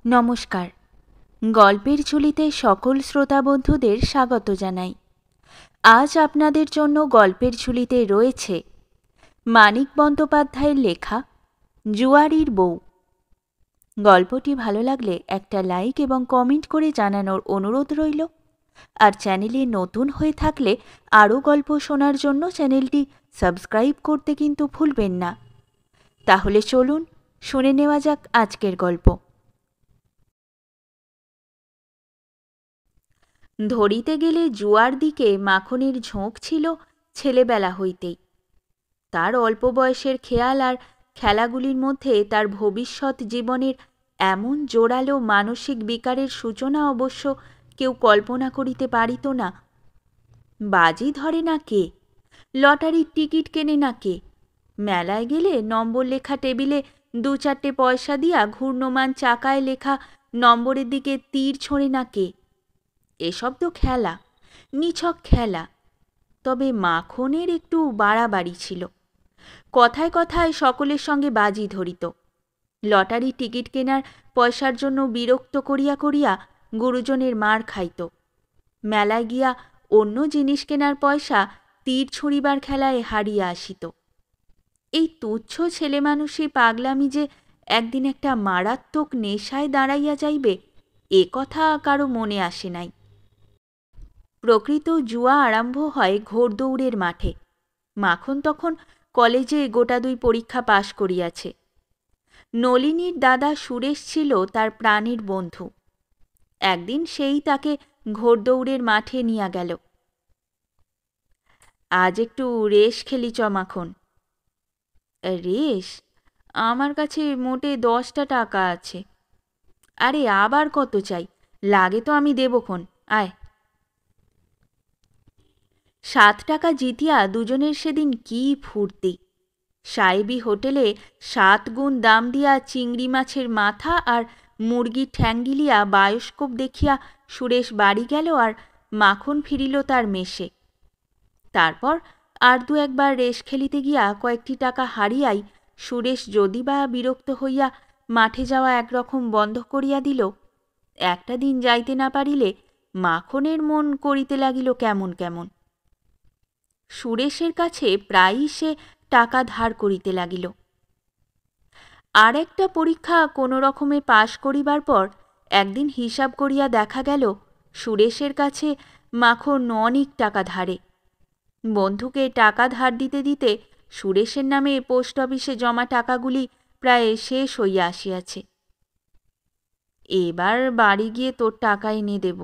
নমস্কার। গল্পের ঝুলিতে সকল শ্রোতা বন্ধুদের স্বাগত জানাই। আজ আপনাদের জন্য গল্পের ঝুলিতে রয়েছে মানিক বন্দ্যোপাধ্যায়ের লেখা জুয়ারির বউ। গল্পটি ভালো লাগলে একটা লাইক এবং কমেন্ট করে জানানোর অনুরোধ রইল। আর চ্যানেলে নতুন হয়ে থাকলে আরও গল্প শোনার জন্য চ্যানেলটি সাবস্ক্রাইব করতে কিন্তু ভুলবেন না। তাহলে চলুন শুনে নেওয়া যাক আজকের গল্প। ধরিতে গেলে জুয়ার দিকে মাখনের ঝোঁক ছিল ছেলেবেলা হইতেই। তার অল্প বয়সের খেয়াল আর খেলাগুলির মধ্যে তার ভবিষ্যৎ জীবনের এমন জোরালো মানসিক বিকারের সূচনা অবশ্য কেউ কল্পনা করিতে পারিত না। বাজি ধরে না কে, লটারির টিকিট কেনে না কে, মেলায় গেলে নম্বর লেখা টেবিলে 2-4 পয়সা দিয়া ঘূর্ণমান চাকায় লেখা নম্বরের দিকে তীর ছোঁড়ে না কে। এসব তো খেলা, নিছক খেলা। তবে মাখনের একটু বাড়াবাড়ি ছিল। কথায় কথায় সকলের সঙ্গে বাজি ধরিত। লটারি টিকিট কেনার পয়সার জন্য বিরক্ত করিয়া করিয়া গুরুজনের মার খাইত। মেলায় গিয়া অন্য জিনিস কেনার পয়সা তীর ছুঁড়িবার খেলায় হারিয়া আসিত। এই তুচ্ছ ছেলে মানুষের পাগলামি যে একদিন একটা মারাত্মক নেশায় দাঁড়াইয়া যাইবে, এ কথা কারো মনে আসে নাই। প্রকৃত জুয়া আরম্ভ হয় ঘোড়দৌড়ের মাঠে। মাখন তখন কলেজে গোটা 2 পরীক্ষা পাশ করিয়াছে। নলিনীর দাদা সুরেশ ছিল তার প্রাণের বন্ধু। একদিন সেই তাকে ঘোড়দৌড়ের মাঠে নিয়া গেল। আজ একটু রেস খেলি চ মাখন। রেস? আমার কাছে মোটে 10টা টাকা আছে। আরে আবার কত চাই? লাগে তো আমি দেবক্ষণ, আয়। 7 টাকা জিতিয়া দুজনের সেদিন কি ফুর্তি! সাহেবী হোটেলে 7 গুণ দাম দিয়া চিংড়ি মাছের মাথা আর মুরগির ঠ্যাং গিলিয়া বায়োস্কোপ দেখিয়া সুরেশ বাড়ি গেল আর মাখন ফিরিল তার মেশে। তারপর আর 2-1 রেস খেলিতে গিয়া কয়েকটি টাকা হারিয়াই সুরেশ যদি বা বিরক্ত হইয়া মাঠে যাওয়া একরকম বন্ধ করিয়া দিল, একটা দিন যাইতে না পারিলে মাখনের মন করিতে লাগিল কেমন কেমন। সুরেশের কাছে প্রায়ই সে টাকা ধার করিতে লাগিল। আর একটা পরীক্ষা কোনো রকমে পাশ করিবার পর একদিন হিসাব করিয়া দেখা গেল সুরেশের কাছে মাখন অনেক টাকা ধারে। বন্ধুকে টাকা ধার দিতে দিতে সুরেশের নামে পোস্ট অফিসে জমা টাকাগুলি প্রায় শেষ হইয়া আসিয়াছে। এবার বাড়ি গিয়ে তোর টাকা এনে দেব।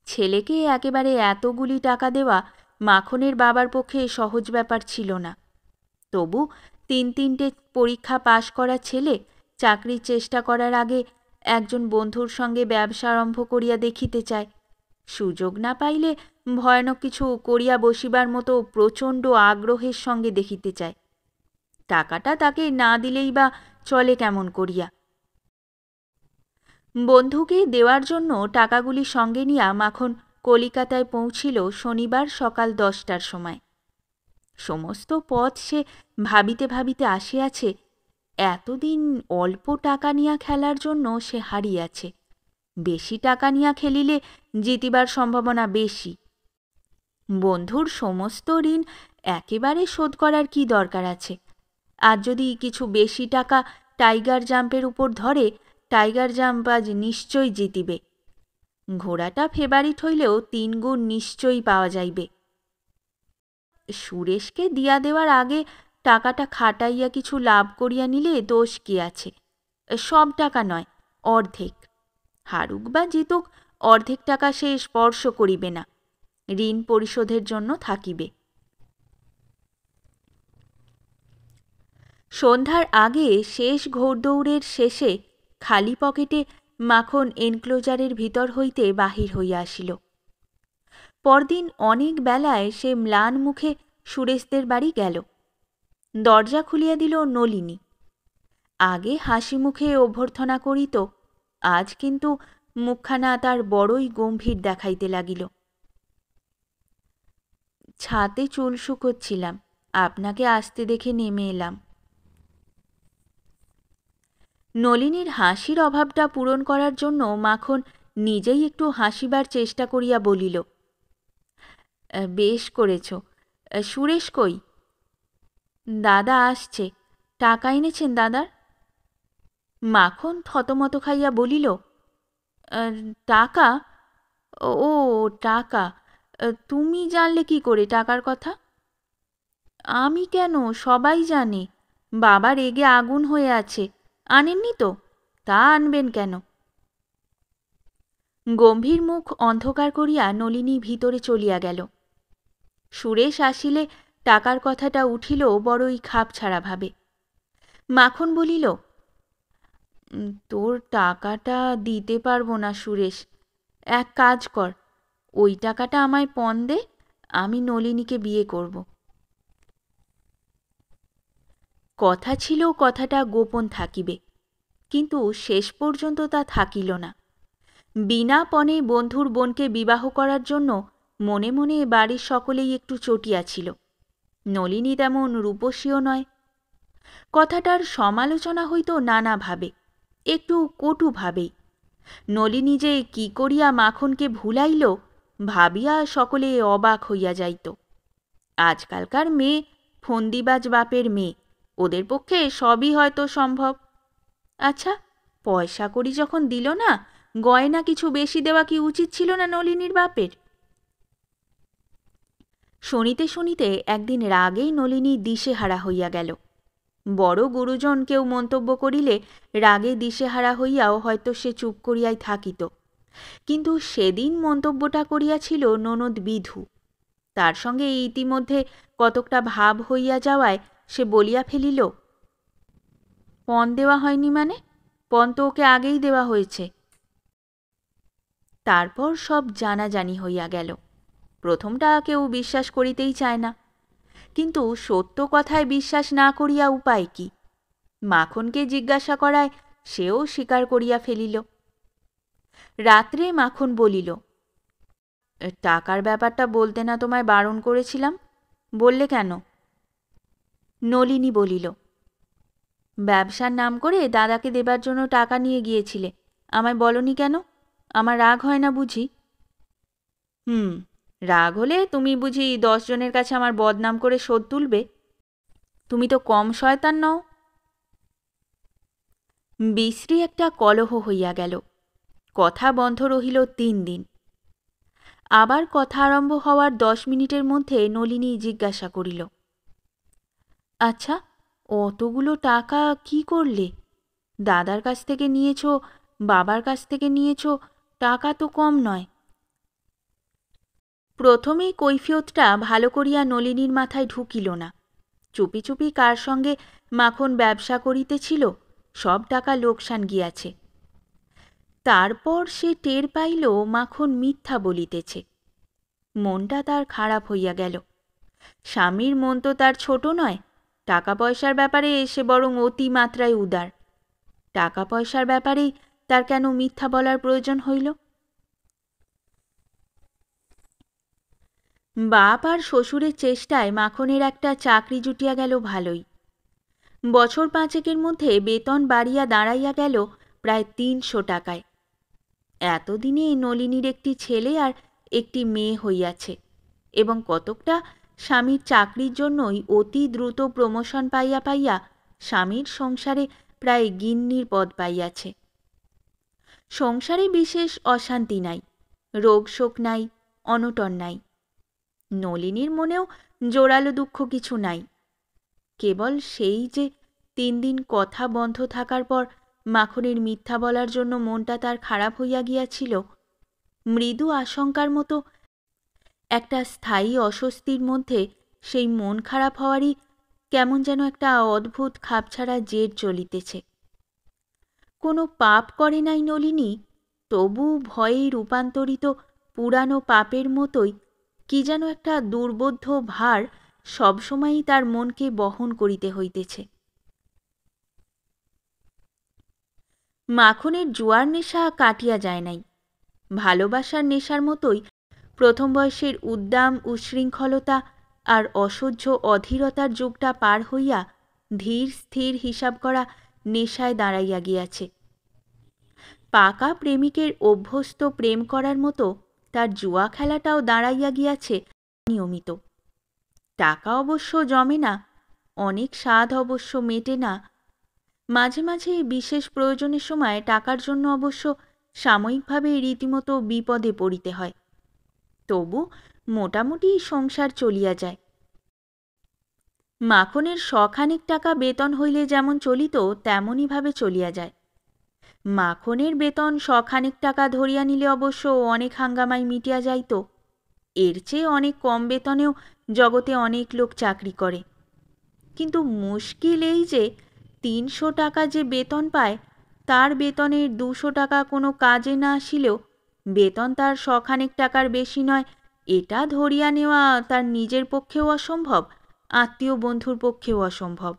ছেলেকে একেবারে এতগুলি টাকা দেওয়া মাখনের বাবার পক্ষে সহজ ব্যাপার ছিল না। তবু 3-3টে পরীক্ষা পাশ করা ছেলে চাকরির চেষ্টা করার আগে একজন বন্ধুর সঙ্গে ব্যবসা আরম্ভ করিয়া দেখিতে চায়। সুযোগ না পাইলে ভয়ানক কিছু করিয়া বসিবার মতো প্রচণ্ড আগ্রহের সঙ্গে দেখিতে চায়। টাকাটা তাকে না দিলেই বা চলে কেমন করিয়া? বন্ধুকে দেওয়ার জন্য টাকাগুলি সঙ্গে নিয়া মাখন কলিকাতায় পৌঁছিল শনিবার সকাল 10টার সময়। সমস্ত পথ সে ভাবিতে ভাবিতে আসিয়াছে, এতদিন অল্প টাকা নিয়া খেলার জন্য সে হারিয়াছে। বেশি টাকা নিয়া খেলিলে জিতিবার সম্ভাবনা বেশি। বন্ধুর সমস্ত ঋণ একেবারে শোধ করার কি দরকার আছে? আর যদি কিছু বেশি টাকা টাইগার জাম্পের উপর ধরে, টাইগার জাম্প আজ নিশ্চয়ই জিতিবে। ঘোড়াটা ফেভারিট হইলেও 3 গুণ নিশ্চয়ই পাওয়া যাইবে। সুরেশকে দিয়া দেওয়ার আগে টাকাটা খাটাইয়া কিছু লাভ করিয়া নিলে দোষ কি আছে? সব টাকা নয়, অর্ধেক। হারুক বা জিতুক, অর্ধেক টাকা সে স্পর্শ করিবে না, ঋণ পরিশোধের জন্য থাকিবে। সন্ধ্যার আগে শেষ ঘোড়দৌড়ের শেষে খালি পকেটে মাখন এনক্লোজারের ভিতর হইতে বাহির হইয়া আসিল। পরদিন অনেক বেলায় সে ম্লান মুখে সুরেশদের বাড়ি গেল। দরজা খুলিয়া দিল নলিনী। আগে হাসি মুখে অভ্যর্থনা করিত, আজ কিন্তু মুখখানা তার বড়ই গম্ভীর দেখাইতে লাগিল। ছাতে চুল শুকোচ্ছিলাম, আপনাকে আসতে দেখে নেমে এলাম। নলিনীর হাসির অভাবটা পূরণ করার জন্য মাখন নিজেই একটু হাসিবার চেষ্টা করিয়া বলিল, বেশ করেছ। সুরেশ কই? দাদা আসছে। টাকা এনেছেন দাদার? মাখন থতমত খাইয়া বলিল, টাকা? ও টাকা, তুমি জানলে কি করে টাকার কথা? আমি কেন, সবাই জানে। বাবা রেগে আগুন হয়ে আছে। আনেননি তো? তা আনবেন কেন? গম্ভীর মুখ অন্ধকার করিয়া নলিনী ভিতরে চলিয়া গেল। সুরেশ আসিলে টাকার কথাটা উঠিল বড়ই খাপছাড়া ভাবে। মাখন বলিল, তোর টাকাটা দিতে পারবো না সুরেশ। এক কাজ কর, ওই টাকাটা আমায় পণ দে, আমি নলিনীকে বিয়ে করব। কথা ছিল কথাটা গোপন থাকিবে, কিন্তু শেষ পর্যন্ত তা থাকিল না। বিনা পণে বন্ধুর বোনকে বিবাহ করার জন্য মনে মনে বাড়ির সকলেই একটু চটিয়াছিল। নলিনী তেমন রূপসীও নয়। কথাটার সমালোচনা হইত নানাভাবে, একটু কটুভাবেই। নলিনী যে কি করিয়া মাখনকে ভুলাইল ভাবিয়া সকলে অবাক হইয়া যাইত। আজকালকার মেয়ে ফন্দিবাজ বাপের মেয়ে, ওদের পক্ষে সবই হয়তো সম্ভব। আচ্ছা, পয়সা কড়ি যখন দিল না, গয়না কিছু বেশি দেওয়া কি উচিত ছিল না নলিনীর বাপের? শুনিতে শুনিতে একদিন রাগেই নলিনী দিশেহারা হইয়া গেল। বড় গুরুজন কেউ মন্তব্য করিলে রাগে দিশেহারা হইয়াও হয়তো সে চুপ করিয়াই থাকিত, কিন্তু সেদিন মন্তব্যটা করিয়াছিল ননদ বিধু। তার সঙ্গে ইতিমধ্যে কতকটা ভাব হইয়া যাওয়ায় সে বলিয়া ফেলিল, পণ দেওয়া হয়নি মানে? পণ তো ওকে আগেই দেওয়া হয়েছে। তারপর সব জানাজানি হইয়া গেল। প্রথমটা কেউ বিশ্বাস করিতেই চায় না, কিন্তু সত্য কথায় বিশ্বাস না করিয়া উপায় কি? মাখনকে জিজ্ঞাসা করায় সেও স্বীকার করিয়া ফেলিল। রাত্রে মাখন বলিল, টাকার ব্যাপারটা বলতে না তোমায় বারণ করেছিলাম, বললে কেন? নলিনী বলিল, ব্যবসার নাম করে দাদাকে দেবার জন্য টাকা নিয়ে গিয়েছিলে, আমায় বলনি কেন? আমার রাগ হয় না বুঝি? রাগ হলে তুমি বুঝি 10 জনের কাছে আমার বদনাম করে শোধ তুলবে? তুমি তো কম শয়তান নও। বিশ্রী একটা কলহ হইয়া গেল। কথা বন্ধ রহিল 3 দিন। আবার কথা আরম্ভ হওয়ার 10 মিনিটের মধ্যে নলিনী জিজ্ঞাসা করিল, আচ্ছা, অতগুলো টাকা কি করলে? দাদার কাছ থেকে নিয়েছ, বাবার কাছ থেকে নিয়েছ, টাকা তো কম নয়। প্রথমেই কৈফিয়তটা ভালো করিয়া নলিনীর মাথায় ঢুকিল না। চুপি চুপি কার সঙ্গে মাখন ব্যবসা করিতেছিল, সব টাকা লোকসান গিয়াছে। তারপর সে টের পাইল মাখন মিথ্যা বলিতেছে। মনটা তার খারাপ হইয়া গেল। স্বামীর মন তো তার ছোট নয়, টাকা পয়সার ব্যাপারে সে বরং অতি মাত্রায় উদার। টাকা পয়সার ব্যাপারেই তার কেন মিথ্যা বলার প্রয়োজন হইল? বাপ আর শ্বশুরের চেষ্টায় মাখনের একটা চাকরি জুটিয়া গেল ভালোই। বছর 5 মধ্যে বেতন বাড়িয়া দাঁড়াইয়া গেল প্রায় 300 টাকায়। এতদিনে নলিনীর একটি ছেলে আর একটি মেয়ে হইয়াছে, এবং কতকটা স্বামীর চাকরির জন্যই অতি দ্রুত প্রমোশন পাইয়া পাইয়া স্বামীর সংসারে প্রায় গিন্নির পদ পাইয়াছে। সংসারে বিশেষ অশান্তি নাই, রোগ শোক নাই, অনটন নাই। নলিনীর মনেও জোরালো দুঃখ কিছু নাই। কেবল সেই যে 3 দিন কথা বন্ধ থাকার পর মাখনের মিথ্যা বলার জন্য মনটা তার খারাপ হইয়া গিয়াছিল, মৃদু আশঙ্কার মতো একটা স্থায়ী অস্বস্তির মধ্যে সেই মন খারাপ হওয়ারই কেমন যেন একটা অদ্ভুত খাপছাড়া জের চলিতেছে। কোনো পাপ করে নাই নলিনী, তবু ভয়ে রূপান্তরিত পুরানো পাপের মতোই কি যেন একটা দুর্বোধ্য ভার সবসময়ই তার মনকে বহন করিতে হইতেছে। মাখনের জুয়ার নেশা কাটিয়া যায় নাই। ভালোবাসার নেশার মতোই প্রথম বয়সের উদ্দাম উচ্ছৃঙ্খলতা আর অসহ্য অধীরতার যুগটা পার হইয়া ধীর স্থির হিসাব করা নেশায় দাঁড়াইয়া গিয়াছে। পাকা প্রেমিকের অভ্যস্ত প্রেম করার মতো তার জুয়া খেলাটাও দাঁড়াইয়া গিয়াছে নিয়মিত। টাকা অবশ্য জমে না, অনেক স্বাদ অবশ্য মেটে না, মাঝে মাঝে বিশেষ প্রয়োজনের সময় টাকার জন্য অবশ্য সাময়িকভাবে রীতিমতো বিপদে পড়িতে হয়। তবু মোটামুটি সংসার চলিয়া যায়। মাখনের শখানেক টাকা বেতন হইলে যেমন চলিত তেমনইভাবে চলিয়া যায়। মাখনের বেতন শখানেক টাকা ধরিয়া নিলে অবশ্য অনেক হাঙ্গামাই মিটিয়া যাইত। এর চেয়ে অনেক কম বেতনেও জগতে অনেক লোক চাকরি করে। কিন্তু মুশকিল এই যে ৩০০ টাকা যে বেতন পায়, তার বেতনের ২০০ টাকা কোনো কাজে না আসিলেও বেতন তার শখানেক টাকার বেশি নয়, এটা ধরিয়া নেওয়া তার নিজের পক্ষেও অসম্ভব, আত্মীয় বন্ধুর পক্ষেও অসম্ভব।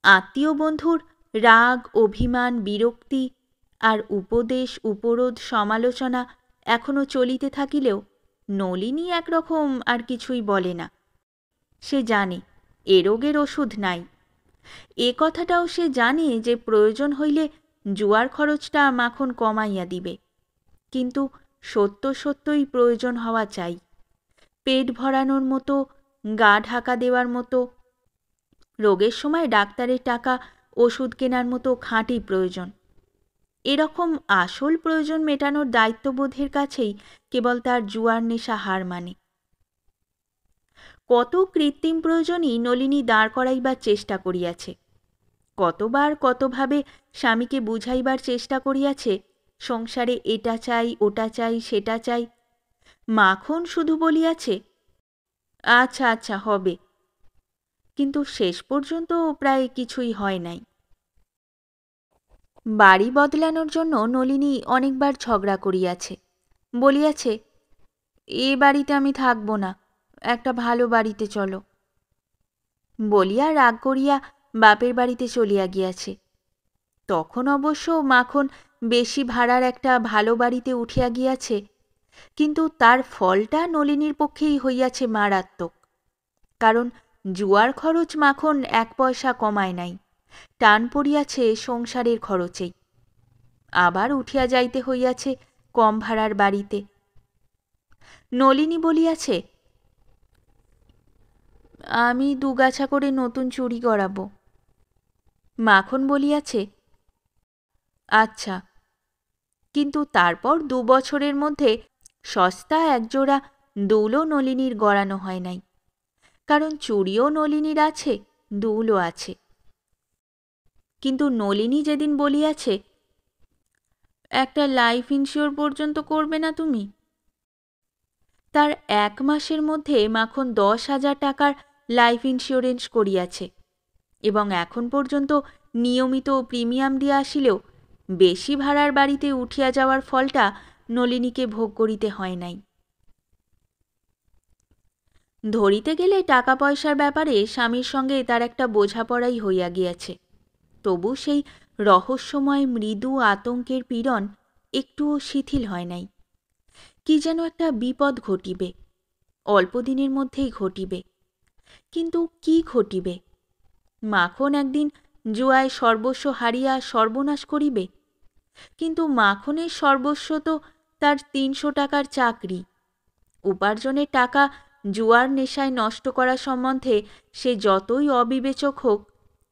আত্মীয় বন্ধুর রাগ, অভিমান, বিরক্তি আর উপদেশ, উপরোধ, সমালোচনা এখনো চলিতে থাকিলেও নলিনী একরকম আর কিছুই বলে না। সে জানে এ রোগের ওষুধ নাই। এ কথাটাও সে জানে যে প্রয়োজন হইলে জুয়ার খরচটা মাখন কমাইয়া দিবে। কিন্তু সত্য সত্যই প্রয়োজন হওয়া চাই। পেট ভরানোর মতো, গা ঢাকা দেওয়ার মতো, রোগের সময় ডাক্তারের টাকা ওষুধ কেনার মতো খাঁটি প্রয়োজন। এরকম আসল প্রয়োজন মেটানোর দায়িত্ববোধের কাছেই কেবল তার জুয়ার নেশা হার মানে। কত কৃত্রিম প্রয়োজনই নলিনী দাঁড় করাইবার চেষ্টা করিয়াছে। কতবার কতভাবে স্বামীকে বুঝাইবার চেষ্টা করিয়াছে সংসারে এটা চাই, ওটা চাই, সেটা চাই। মাখন শুধু বলিয়াছে, আচ্ছা আচ্ছা হবে, কিন্তু শেষ পর্যন্ত প্রায় কিছুই হয় নাই। বাড়ি বদলানোর জন্য নলিনী অনেকবার ঝগড়া করিয়াছে, বলিয়াছে এ বাড়িতে আমি থাকব না, একটা ভালো বাড়িতে চলো বলিয়া রাগ করিয়া বাপের বাড়িতে চলিয়া গিয়াছে। তখন অবশ্য মাখন বেশি ভাড়ার একটা ভালো বাড়িতে উঠিয়া গিয়াছে, কিন্তু তার ফলটা নলিনীর পক্ষেই হইয়াছে মারাত্মক। কারণ জুয়ার খরচ মাখন ১ পয়সা কমায় নাই, টান পড়িয়াছে সংসারের খরচেই। আবার উঠিয়া যাইতে হইয়াছে কম ভাড়ার বাড়িতে। নলিনী বলিয়াছে, আমি ২ গাছা করে নতুন চুড়ি গড়াব। মাখন বলিয়াছে, আচ্ছা, কিন্তু তারপর ২ বছরের মধ্যে সস্তা একজোড়া দুলও নলিনীর গড়ানো হয় নাই। কারণ চুড়িও নলিনীর আছে, দুলও আছে। কিন্তু নলিনী যেদিন বলিয়াছে, একটা লাইফ ইন্স্যুর পর্যন্ত করবে না তুমি, তার ১ মাসের মধ্যে মাখন ১০,০০০ টাকার লাইফ ইন্স্যুরেন্স করিয়াছে এবং এখন পর্যন্ত নিয়মিত প্রিমিয়াম দিয়া আসিলেও বেশি ভাড়ার বাড়িতে উঠিয়া যাওয়ার ফলটা নলিনীকে ভোগ করিতে হয় নাই। ধরিতে গেলে টাকা পয়সার ব্যাপারে স্বামীর সঙ্গে তার একটা বোঝাপড়াই হইয়া গিয়াছে। তবু সেই রহস্যময় মৃদু আতঙ্কের পীড়ন একটুও শিথিল হয় নাই। কি যেন একটা বিপদ ঘটিবে, অল্পদিনের মধ্যেই ঘটিবে। কিন্তু কি ঘটিবে? মাখন একদিন জুয়ায় সর্বস্ব হারিয়া সর্বনাশ করিবে। কিন্তু মাখনের সর্বস্ব তো তার ৩০০ টাকার চাকরি। উপার্জনের টাকা জুয়ার নেশায় নষ্ট করা সম্বন্ধে সে যতই অবিবেচক হোক,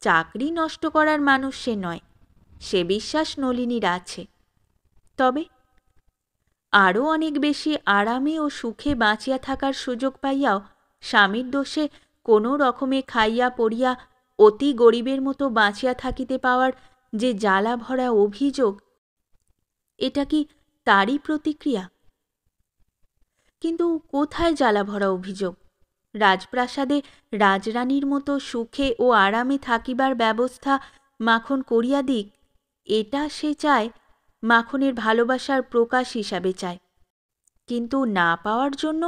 চাকরি নষ্ট করার মানুষ সে নয়, সে বিশ্বাস নলিনীর আছে। তবে আরও অনেক বেশি আরামে ও সুখে বাঁচিয়া থাকার সুযোগ পাইয়াও স্বামীর দোষে কোনো রকমে খাইয়া পড়িয়া অতি গরিবের মতো বাঁচিয়া থাকিতে পাওয়ার যে জ্বালা ভরা অভিযোগ, এটা কি তারই প্রতিক্রিয়া? কিন্তু কোথায় জ্বালা ভরা অভিযোগ? রাজপ্রাসাদে রাজরানীর মতো সুখে ও আরামে থাকিবার ব্যবস্থা মাখন করিয়া দিক, এটা সে চায়, মাখনের ভালোবাসার প্রকাশ হিসাবে চায়। কিন্তু না পাওয়ার জন্য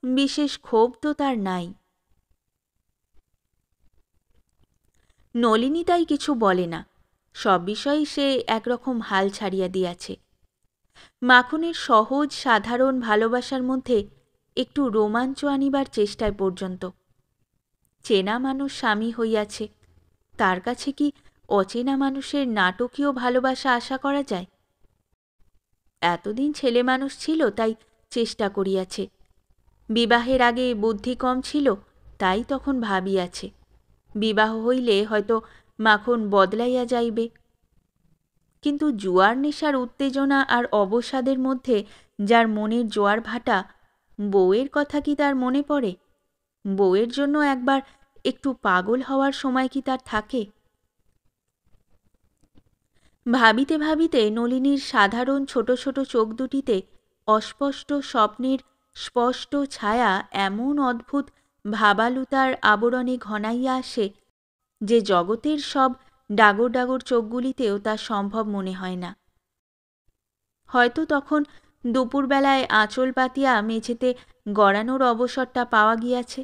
বিশেষ ক্ষোভ তো তার নাই। নলিনী তাই কিছু বলে না, সব বিষয়েই সে একরকম হাল ছাড়িয়া দিয়াছে। মাখনের সহজ সাধারণ ভালোবাসার মধ্যে একটু রোমাঞ্চ আনিবার চেষ্টায় পর্যন্ত। চেনা মানুষ স্বামী হইয়াছে, তার কাছে কি অচেনা মানুষের নাটকীয় ভালোবাসা আশা করা যায়? এতদিন ছেলে মানুষ ছিল তাই চেষ্টা করিয়াছে, বিবাহের আগে বুদ্ধি কম ছিল তাই তখন ভাবিয়াছে বিবাহ হইলে হয়তো মাখন বদলাইয়া যাইবে। কিন্তু জুয়ার নেশার উত্তেজনা আর অবসাদের মধ্যে যার মনের জোয়ার ভাটা, বউয়ের কথা কি তার মনে পড়ে? বউয়ের জন্য একবার একটু পাগল হওয়ার সময় কি তার থাকে? ভাবিতে ভাবিতে নলিনীর সাধারণ ছোট ছোট চোখ দুটিতে অস্পষ্ট স্বপ্নের স্পষ্ট ছায়া এমন অদ্ভুত ভাবালুতার আবরণে ঘনাইয়া আসে যে জগতের সব ডাগর ডাগর চোখগুলিতেও তা সম্ভব মনে হয় না। হয়তো তখন দুপুরবেলায় আঁচল পাতিয়া মেঝেতে গড়ানোর অবসরটা পাওয়া গিয়াছে।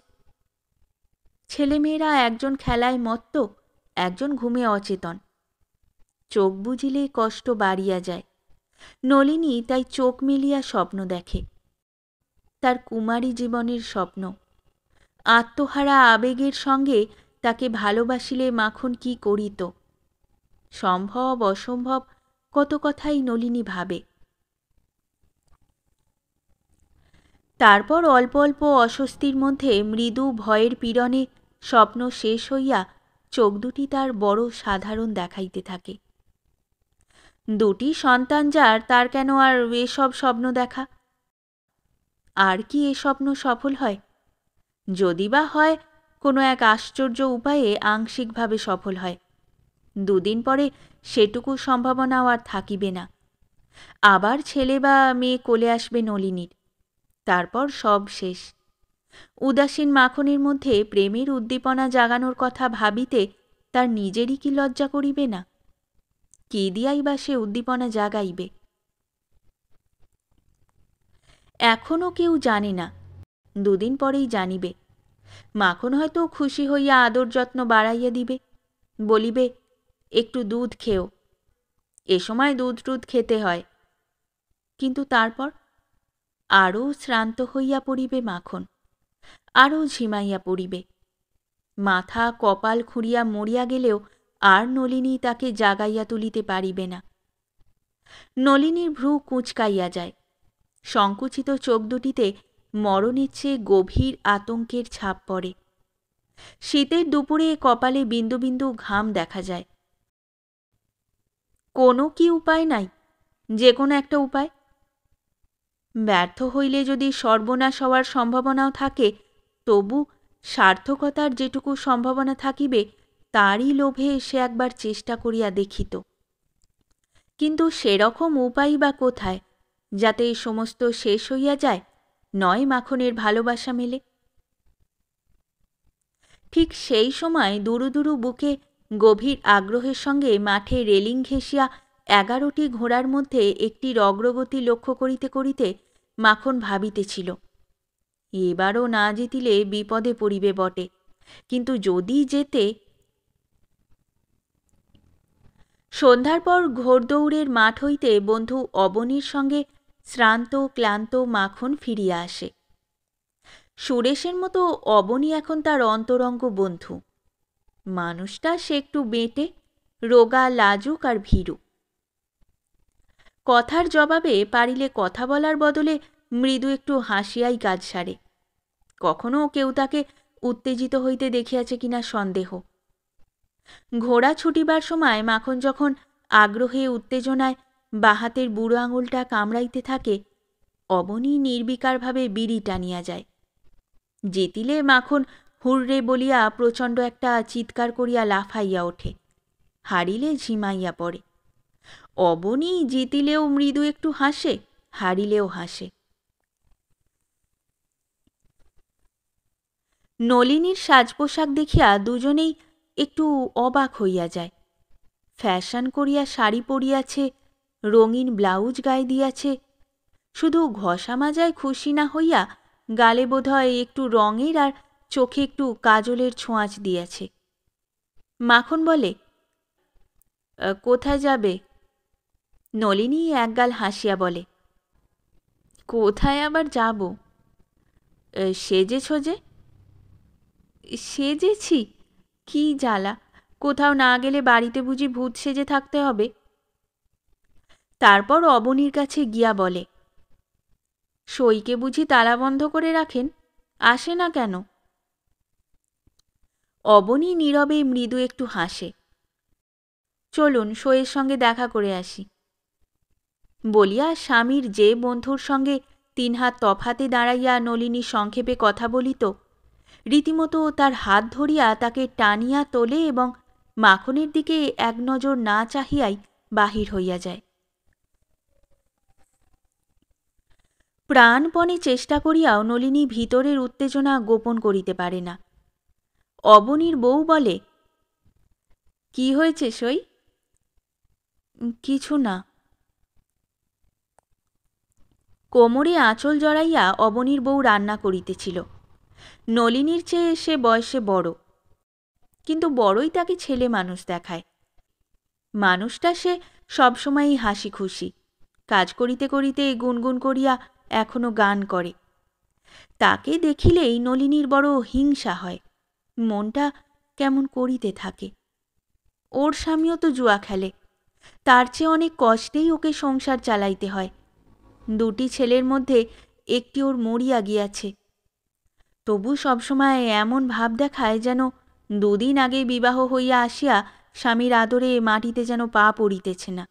ছেলেমেয়েরা একজন খেলায় মত্ত, একজন ঘুমে অচেতন। চোখ বুজিলে কষ্ট বাড়িয়া যায়। নলিনী তাই চোখ মেলিয়া স্বপ্ন দেখে, তার কুমারী জীবনের স্বপ্ন। আত্মহারা আবেগের সঙ্গে তাকে ভালোবাসিলে মাখন কি করিত, সম্ভব অসম্ভব কত কথাই নলিনী ভাবে। তারপর অল্প অল্প অস্বস্তির মধ্যে মৃদু ভয়ের পীড়নে স্বপ্ন শেষ হইয়া চোখ দুটি তার বড় সাধারণ দেখাইতে থাকে। দুটি সন্তান যার, তার কেন আর এসব স্বপ্ন দেখা? আর কি এ স্বপ্ন সফল হয়? যদি বা হয়, কোনো এক আশ্চর্য উপায়ে আংশিকভাবে সফল হয়। দুদিন পরে সেটুকু সম্ভাবনাও আর থাকিবে না। আবার ছেলে বা মেয়ে কোলে আসবে নলিনীর, তারপর সব শেষ। উদাসীন মাখনের মধ্যে প্রেমের উদ্দীপনা জাগানোর কথা ভাবিতে তার নিজেরই কি লজ্জা করিবে না? কি দিয়াই বা সে উদ্দীপনা জাগাইবে? এখনও কেউ জানে না, দুদিন পরেই জানিবে। মাখন হয়তো খুশি হইয়া আদর যত্ন বাড়াইয়া দিবে, বলিবে একটু দুধ খেও, এ সময় দুধ টুধ খেতে হয়। কিন্তু তারপর আরও শ্রান্ত হইয়া পড়িবে মাখন, আরও ঝিমাইয়া পড়িবে। মাথা কপাল খুঁড়িয়া মরিয়া গেলেও আর নলিনী তাকে জাগাইয়া তুলিতে পারিবে না। নলিনীর ভ্রু কুঁচকাইয়া যায়, সংকুচিত চোখ দুটিতে মরণের চেয়ে গভীর আতঙ্কের ছাপ পড়ে। শীতের দুপুরে কপালে বিন্দু বিন্দু ঘাম দেখা যায়। কোনো কি উপায় নাই? যে কোনো একটা উপায়। ব্যর্থ হইলে যদি সর্বনাশ হওয়ার সম্ভাবনাও থাকে, তবু সার্থকতার যেটুকু সম্ভাবনা থাকিবে তারই লোভে সে একবার চেষ্টা করিয়া দেখিত। কিন্তু সেরকম উপায় বা কোথায়, যাতে সমস্ত শেষ হইয়া যায়, নয় মাখনের ভালোবাসা মেলে? ঠিক সেই সময় দুরু দুরু বুকে গভীর আগ্রহের সঙ্গে মাঠে রেলিং ঘেঁষিয়া 11টি ঘোড়ার মধ্যে একটির অগ্রগতি লক্ষ্য করিতে করিতে মাখন ভাবিতেছিল, এবারও না জিতিলে বিপদে পড়িবে বটে, কিন্তু যদি যেতে। সন্ধ্যার পর ঘোড়দৌড়ের মাঠ হইতে বন্ধু অবনীর সঙ্গে শ্রান্ত ক্লান্ত মাখন ফিরিয়া আসে। সুরেশের মতো অবনী এখন তার অন্তরঙ্গ বন্ধু। মানুষটা সে একটু বেঁটে, রোগা, লাজুক আর ভীরু। কথার জবাবে পারিলে কথা বলার বদলে মৃদু একটু হাসিয়াই কাজ সারে। কখনো কেউ তাকে উত্তেজিত হইতে দেখিয়াছে কিনা সন্দেহ। ঘোড়া ছুটিবার সময় মাখন যখন আগ্রহে উত্তেজনায় বাহাতের বুড়ো আঙুলটা কামড়াইতে থাকে, অবনী নির্বিকারভাবে বিড়ি টানিয়া যায়। জিতিলে মাখন হুররে বলিয়া প্রচণ্ড একটা চিৎকার করিয়া লাফাইয়া ওঠে, হারিলে ঝিমাইয়া পড়ে। অবনী জিতিলেও মৃদু একটু হাসে, হারিলেও হাসে। নলিনীর সাজ পোশাক দেখিয়া দুজনেই একটু অবাক হইয়া যায়। ফ্যাশন করিয়া শাড়ি পরিয়াছে, রঙিন ব্লাউজ গায়ে দিয়াছে, শুধু ঘষা মাজায় খুশি না হইয়া গালে বোধহয় একটু রঙের আর চোখে একটু কাজলের ছোঁয়াচ দিয়াছে। মাখন বলে, কোথায় যাবে? নলিনী একগাল হাসিয়া বলে, কোথায় আবার যাব? সেজেছ যে? সেজেছি? কি জ্বালা, কোথাও না গেলে বাড়িতে বুঝি ভূত সেজে থাকতে হবে? তারপর অবনীর কাছে গিয়া বলে, সইকে বুঝি তালা বন্ধ করে রাখেন? আসে না কেন? অবনী নীরবে মৃদু একটু হাসে। চলুন সইয়ের সঙ্গে দেখা করে আসি বলিয়া স্বামীর যে বন্ধুর সঙ্গে 3 হাত তফাতে দাঁড়াইয়া নলিনী সংক্ষেপে কথা বলিত, রীতিমতো তার হাত ধরিয়া তাকে টানিয়া তোলে এবং মাখনের দিকে এক নজর না চাহিয়াই বাহির হইয়া যায়। প্রাণপণে চেষ্টা করিয়াও নলিনী ভিতরের উত্তেজনা গোপন করিতে পারে না। অবনীর বউ বলে, কি হয়েছে সই? কিছু না। কোমরে আঁচল জড়াইয়া অবনীর বউ রান্না করিতেছিল। নলিনীর চেয়ে সে বয়সে বড়, কিন্তু বড়ই তাকে ছেলে মানুষ দেখায়। মানুষটা সে সবসময়ই হাসি খুশি, কাজ করিতে করিতে গুনগুন করিয়া এখনো গান করে। তাকে দেখিলেই নলিনীর বড় হিংসা হয়, মনটা কেমন করিতে থাকে। ওর স্বামীও তো জুয়া খেলে, তার চেয়ে অনেক কষ্টেই ওকে সংসার চালাইতে হয়। 2টি ছেলের মধ্যে একটি ওর মরিয়া গিয়াছে, তবু সবসময় এমন ভাব দেখায় যেন 2 দিন আগে বিবাহ হইয়া আসিয়া স্বামীর আদরে মাটিতে যেন পা পড়িতেছে না।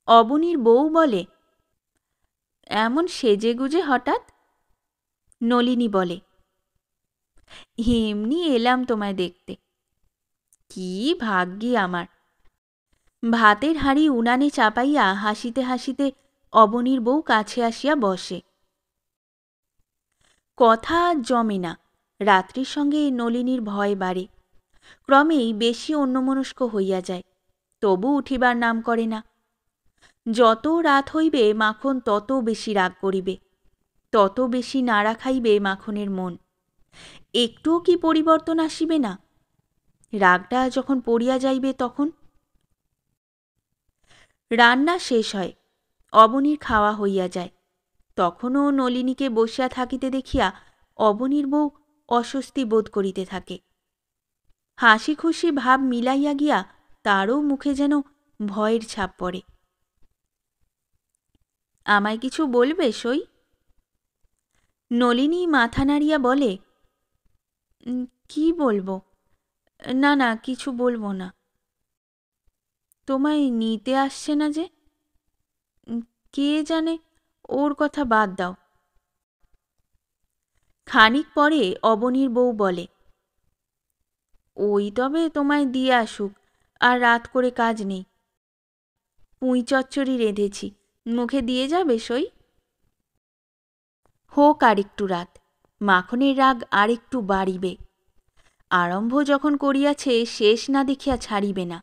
অবনীর বউ বলে, এমন সেজে গুজে হঠাৎ? নলিনী বলে, এমনি এলাম তোমায় দেখতে। কি ভাগ্যি আমার। ভাতের হাঁড়ি উনানে চাপাইয়া হাসিতে হাসিতে অবনীর বউ কাছে আসিয়া বসে। কথা জমে না। রাত্রির সঙ্গে নলিনীর ভয় বাড়ে, ক্রমেই বেশি অন্যমনস্ক হইয়া যায়, তবু উঠিবার নাম করে না। যত রাত হইবে মাখন তত বেশি রাগ করিবে, তত বেশি নাড়া খাইবে মাখনের মন। একটুও কি পরিবর্তন আসিবে না? রাগটা যখন পড়িয়া যাইবে তখন। রান্না শেষ হয়, অবনীর খাওয়া হইয়া যায়। তখনও নলিনীকে বসিয়া থাকিতে দেখিয়া অবনীর বউ অস্বস্তি বোধ করিতে থাকে। হাসি খুশি ভাব মিলাইয়া গিয়া তারও মুখে যেন ভয়ের ছাপ পড়ে। আমায় কিছু বলবে সই? নলিনী মাথা নাড়িয়া বলে, কি বলবো? না না, কিছু বলবো না। তোমায় নিতে আসছে না যে? কে জানে, ওর কথা বাদ দাও। খানিক পরে অবনীর বউ বলে, ওই তবে তোমায় দিয়ে আসুক, আর রাত করে কাজ নেই। পুঁই চচ্চড়ি রেঁধেছি, মুখে দিয়ে যাবে সই? হোক আরেকটু রাত, মাখনের রাগ আরেকটু বাড়িবে। আরম্ভ যখন করিয়াছে শেষ না দেখিয়া ছাড়িবে না।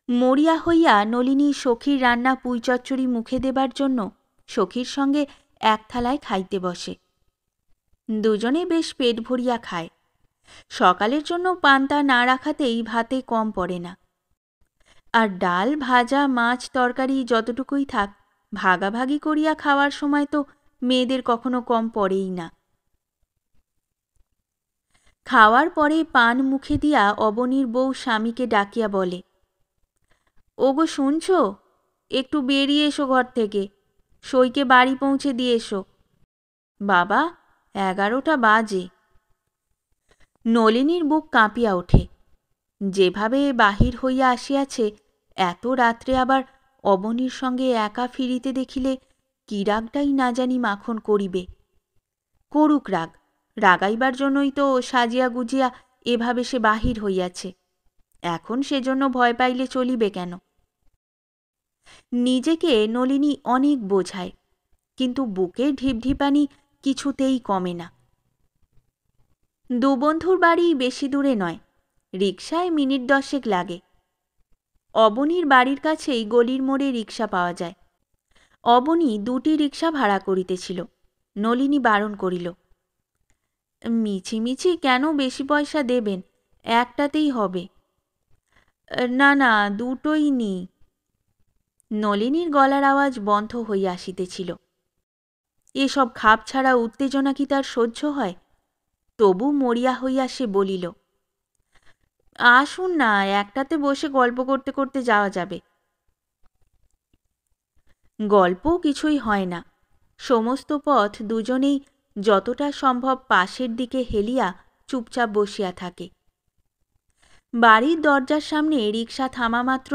মরিয়া হইয়া নলিনী সখীর রান্না পুঁই চচ্চড়ি মুখে দেবার জন্য সখীর সঙ্গে এক থালায় খাইতে বসে। দুজনে বেশ পেট ভরিয়া খায়। সকালের জন্য পান্তা না রাখাতেই ভাতে কম পড়ে না। আর ডাল ভাজা মাছ তরকারি যতটুকুই থাক, ভাগাভাগি করিয়া খাওয়ার সময় তো মেয়েদের কখনো কম পড়েই না। খাওয়ার পরে পান মুখে দিয়া অবনীর বউ স্বামীকে ডাকিয়া বলে, ওগো শুনছ, একটু বেরিয়ে এসো ঘর থেকে, সইকে বাড়ি পৌঁছে দিয়ে এসো। বাবা, 11টা বাজে। নলিনীর বুক কাঁপিয়া ওঠে। যেভাবে বাহির হইয়া আসিয়াছে, এত রাত্রে আবার অবনীর সঙ্গে একা ফিরিতে দেখিলে কি রাগটাই না জানি মাখন করিবে। করুক রাগ, রাগাইবার জন্যই তো সাজিয়া গুজিয়া এভাবে সে বাহির হইয়াছে। এখন সেজন্য ভয় পাইলে চলিবে কেন? নিজেকে নলিনী অনেক বোঝায়, কিন্তু বুকের ঢিপঢিপানি কিছুতেই কমে না। 2 বন্ধুর বাড়ি বেশি দূরে নয়, রিকশায় মিনিট 10 লাগে। অবনীর বাড়ির কাছেই গলির মোড়ে রিকশা পাওয়া যায়। অবনী 2টি রিকশা ভাড়া করিতেছিল। নলিনী বারণ করিল, মিছিমিছি কেন বেশি পয়সা দেবেন, একটাতেই হবে। না না, দুটোই নি। নলিনীর গলার আওয়াজ বন্ধ হইয়া আসিতেছিল। এসব খাপ ছাড়া উত্তেজনা কি তার সহ্য হয়? তবু মরিয়া হইয়া সে বলিল, আসুন না, একটাতে বসে গল্প করতে করতে যাওয়া যাবে। গল্প কিছুই হয় না। সমস্ত পথ দুজনেই যতটা সম্ভব পাশের দিকে হেলিয়া চুপচাপ বসিয়া থাকে। বাড়ির দরজার সামনে রিকশা থামা মাত্র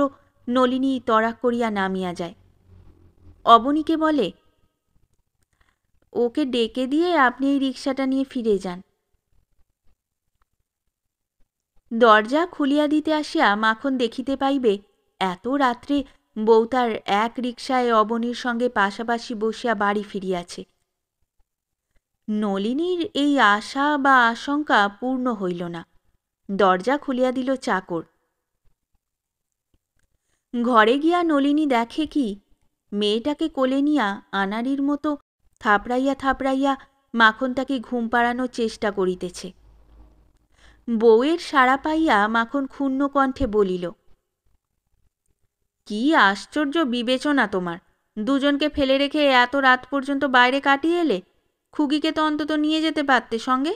নলিনী তড়াক করিয়া নামিয়া যায়। অবনীকে বলে, ওকে ডেকে দিয়ে আপনি এই রিকশাটা নিয়ে ফিরে যান। দরজা খুলিয়া দিতে আসিয়া মাখন দেখিতে পাইবে এত রাত্রে বউ তার এক রিকশায় অবনীর সঙ্গে পাশাপাশি বসিয়া বাড়ি ফিরিয়াছে। নলিনীর এই আশা বা আশঙ্কা পূর্ণ হইল না। দরজা খুলিয়া দিল চাকর। ঘরে গিয়া নলিনী দেখে কি, মেয়েটাকে কোলে নিয়া আনাড়ির মতো থাপড়াইয়া থাপড়াইয়া মাখন তাকে ঘুম পাড়ানোর চেষ্টা করিতেছে। বউয়ের সাড়া পাইয়া মাখন ক্ষুণ্ণ কণ্ঠে বলিল, কি আশ্চর্য বিবেচনা তোমার! দুজনকে ফেলে রেখে এত রাত পর্যন্ত বাইরে কাটিয়ে এলে। খুকিকে তো অন্তত নিয়ে যেতে পারতে সঙ্গে।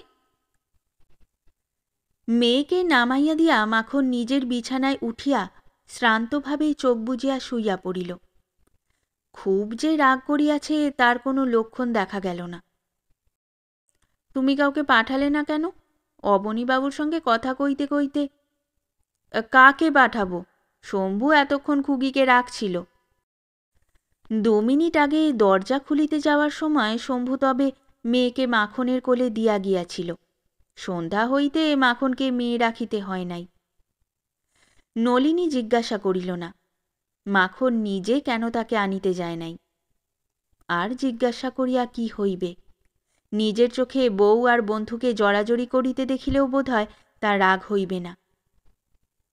মেয়েকে নামাইয়া দিয়া মাখন নিজের বিছানায় উঠিয়া শ্রান্তভাবেই চোখ বুজিয়া শুইয়া পড়িল। খুব যে রাগ করিয়াছে তার কোনো লক্ষণ দেখা গেল না। তুমি কাউকে পাঠালে না কেন? অবনীবাবুর সঙ্গে কথা কইতে কইতে। কাকে পাঠাবো? শম্ভু এতক্ষণ খুকিকে রাখছিল। 2 মিনিট আগে দরজা খুলিতে যাওয়ার সময় শম্ভু তবে মেয়েকে মাখনের কোলে দিয়া গিয়াছিল। সন্ধ্যা হইতে মাখনকে মেয়ে রাখিতে হয় নাই। নলিনী জিজ্ঞাসা করিল না, মাখন নিজে কেন তাকে আনিতে যায় নাই। আর জিজ্ঞাসা করিয়া কি হইবে? নিজের চোখে বউ আর বন্ধুকে জড়াজড়ি করিতে দেখিলেও বোধ হয় তার রাগ হইবে না।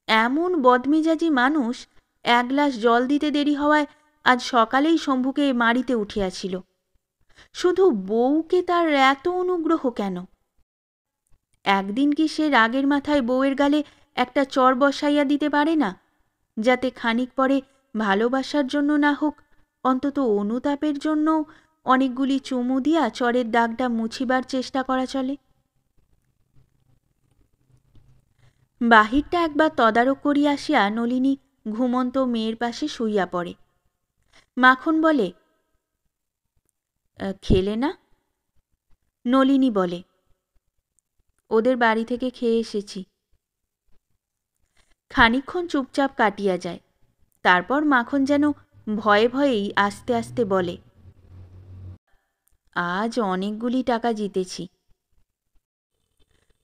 এমন বদমেজাজি মানুষ 1 গ্লাস জল দিতে দেরি হওয়ায় আজ সকালেই শম্ভুকে মারিতে উঠিয়াছিল। শুধু বউকে তার এত অনুগ্রহ কেন? একদিন কি সে রাগের মাথায় বউয়ের গালে একটা চর বসাইয়া দিতে পারে না, যাতে খানিক পরে ভালোবাসার জন্য না হোক অন্তত অনুতাপের জন্যও অনেকগুলি চুমু দিয়া চরের দাগটা মুছিবার চেষ্টা করা চলে? বাহিরটা একবার তদারক করিয়া আসিয়া নলিনী ঘুমন্ত মেয়ের পাশে শুইয়া পড়ে। মাখন বলে, খেলে না? নলিনী বলে, ওদের বাড়ি থেকে খেয়ে এসেছি। খানিকক্ষণ চুপচাপ কাটিয়া যায়। তারপর মাখন যেন ভয়ে ভয়েই আস্তে আস্তে বলে, আজ অনেকগুলি টাকা জিতেছি।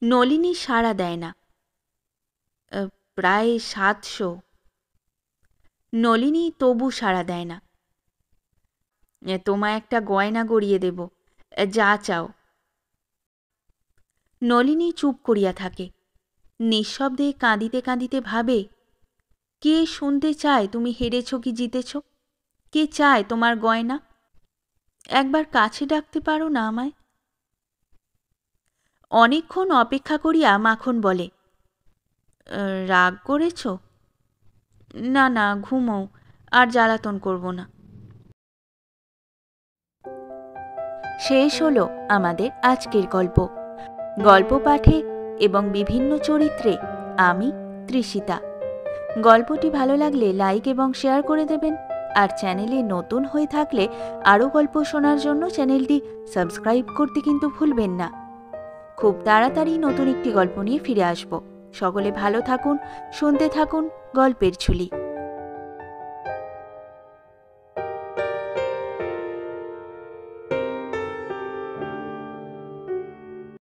নলিনী সাড়া দেয় না। প্রায় 700। নলিনী তবু সাড়া দেয় না। তোমায় একটা গয়না গড়িয়ে দেব, যা চাও। নলিনী চুপ করিয়া থাকে। নিঃশব্দে কাঁদিতে কাঁদিতে ভাবে, কে শুনতে চায় তুমি হেরেছ কি জিতেছ? কে চায় তোমার গয়না? একবার কাছে ডাকতে পারো না আমায়? অনেকক্ষণ অপেক্ষা করিয়া মাখন বলে, রাগ করেছ? না না, ঘুমোও, আর জ্বালাতন করব না। শেষ হলো আমাদের আজকের গল্প। গল্প পাঠে এবং বিভিন্ন চরিত্রে আমি তৃষিতা। গল্পটি ভালো লাগলে লাইক এবং শেয়ার করে দেবেন। আর চ্যানেলে নতুন হয়ে থাকলে আরও গল্প শোনার জন্য চ্যানেলটি সাবস্ক্রাইব করতে কিন্তু ভুলবেন না। খুব তাড়াতাড়ি নতুন একটি গল্প নিয়ে ফিরে আসব। সকলে ভালো থাকুন, শুনতে থাকুন গল্পের ঝুলি।